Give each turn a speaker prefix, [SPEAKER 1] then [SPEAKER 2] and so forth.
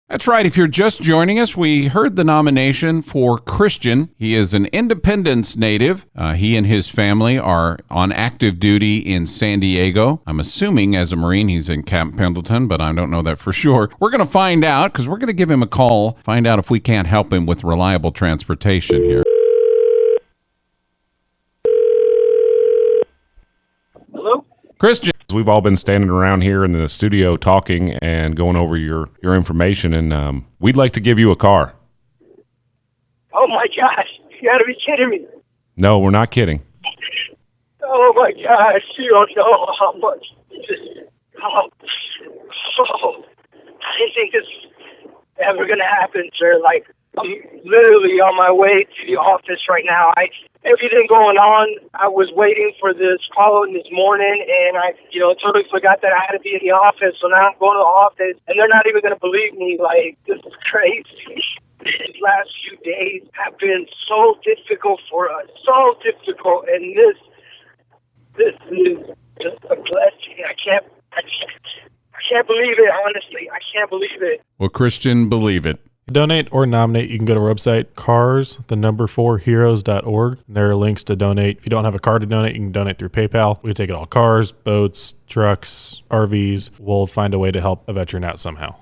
[SPEAKER 1] That's right. If you're just joining us, we heard the nomination for Christian. He is an Independence native. He and his family are on active duty in San Diego. I'm assuming as a Marine he's in Camp Pendleton, but I don't know that for sure. We're going to find out because we're going to give him a call, find out if we can't help him with reliable transportation here.
[SPEAKER 2] Hello?
[SPEAKER 1] Christian.
[SPEAKER 3] We've all been standing around here in the studio talking and going over your information, and we'd like to give you a car.
[SPEAKER 2] Oh my gosh, you gotta be kidding me.
[SPEAKER 3] No, we're not kidding.
[SPEAKER 2] Oh my gosh, you don't know how much. I didn't think this was ever gonna happen, sir. Like, I'm literally on my way to the office right now. Everything going on, I was waiting for this call this morning, and I totally forgot that I had to be in the office. So now I'm going to the office, and they're not even going to believe me. Like, this is crazy. These last few days have been so difficult for us, so difficult, and this is just a blessing. I can't believe it, honestly. I can't believe it.
[SPEAKER 1] Well, Christian, believe it.
[SPEAKER 4] To donate or nominate, you can go to our website, cars4heroes.org. There are links to donate. If you don't have a car to donate, you can donate through PayPal. We take it all: cars, boats, trucks, RVs. We'll find a way to help a veteran out somehow.